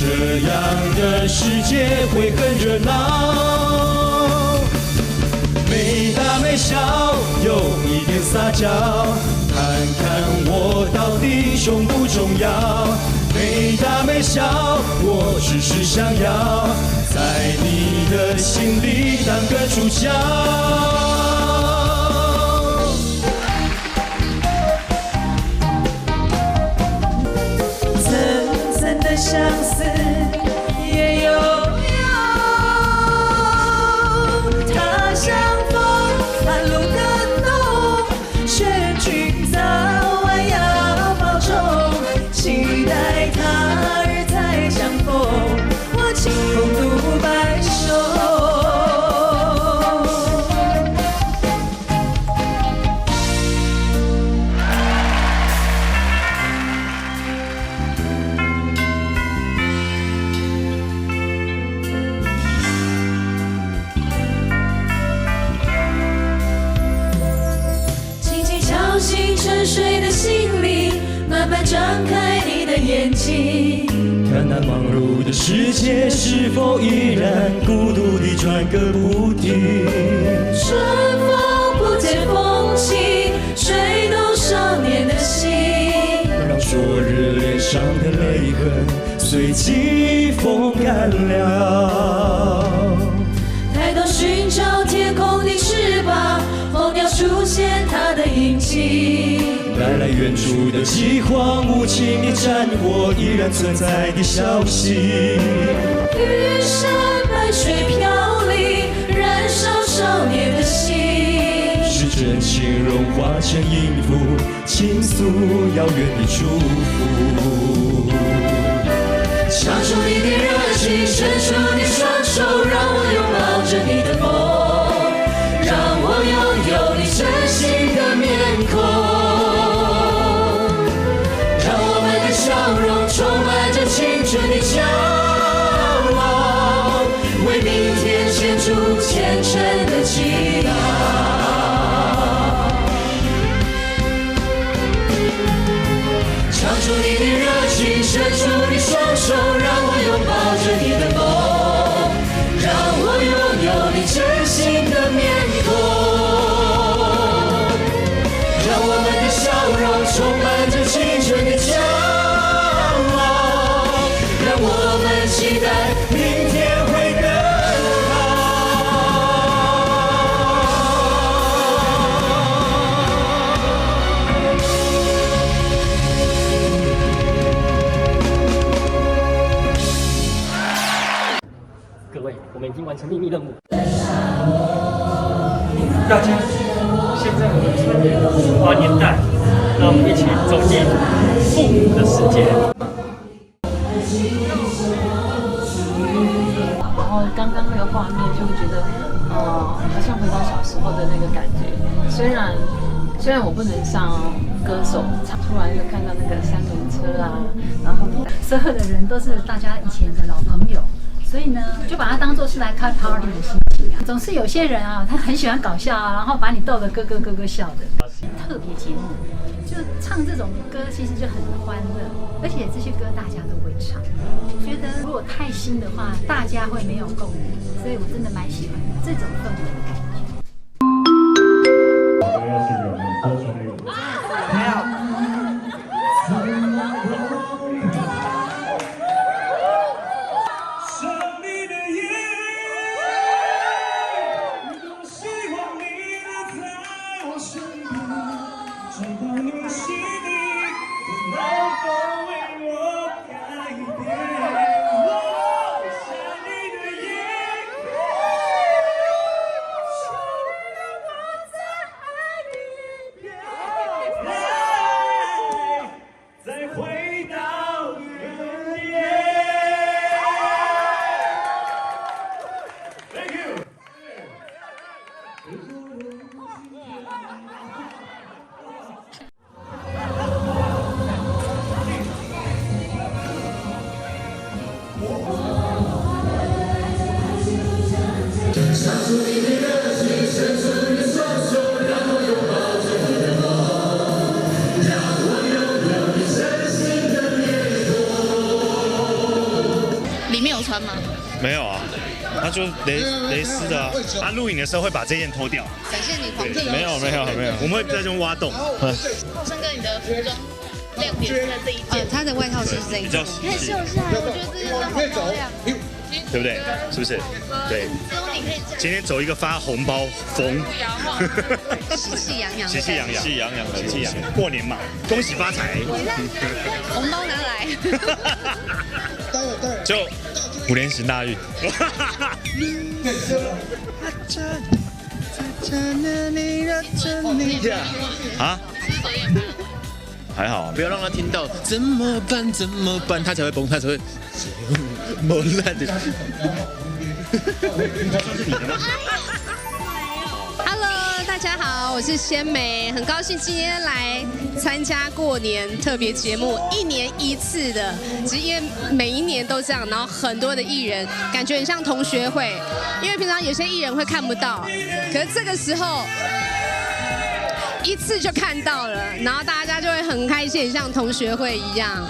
这样的世界会很热闹，没大没小，有一点撒娇，看看我到底重不重要。没大没小，我只是想要在你的心里当个主角。层层的相思也有他像风，半路更浓，劝君早晚要保重，期待他日再相逢，我清风独白首。沉睡的心灵，慢慢张开你的眼睛，看那忙碌的世界是否依然孤独地转个不停。春风不解风情，吹动少年的心，让昨日脸上的泪痕随季风干了。抬头寻找天空的翅膀，候鸟出现它的影迹，来来远处的饥荒，无情的战火依然存在的消息。玉山白水飘零，燃烧少年的心，是真情融化成音符，倾诉遥远的祝福。唱出你的热情，伸出你双手，让我拥抱着你的梦，让我拥有你真心的面孔，让我们的笑容充满着青春的骄傲，为明天献出虔诚的祈祷。唱出你的热情，伸出你双手，让我拥抱着你的梦，让我拥有你真心的面孔，让我们的笑容充满着青春的骄傲，让我们期待明天会更各位，我们已经完成秘密任务。大家，现在我们穿越古华年代，让我们一起走进父母的世界。然后刚刚那个画面就会觉得，好像回到小时候的那个感觉。虽然我不能像歌手唱，突然就看到那个三轮车啊，然后所有的人都是大家以前的老朋友，所以呢，就把它当作是来开 party 的心情啊。总是有些人啊，他很喜欢搞笑啊，然后把你逗得咯咯笑的。特别节目就唱这种歌，其实就很欢乐，而且这些歌大家都会唱。我觉得如果太新的话，大家会没有共鸣，所以我真的蛮喜欢这种氛围的感觉。穿吗？没有啊，他就蕾丝的啊。他录影的时候会把这件脱掉。展现你狂热。没有，我们会在这边挖洞。浩生哥，你的服装亮点是在这一件。他的外套是这一件。你可以秀一下，我觉得这件真的好漂亮。对不对？是不是？对。今天走一个发红包风，喜气洋洋，喜气洋洋，过年嘛，恭喜发财。红包拿来。就5年行大运。啊？还好，不要让他听到怎么办，他才会崩，他才会磨烂的。Hello， 大家好，我是仙梅，很高兴今天来参加过年特别节目，1年1次的，只因为每一年都这样，然后很多的艺人，感觉很像同学会，因为平常有些艺人会看不到，可是这个时候。1次就看到了，然后大家就会很开心，像同学会一样。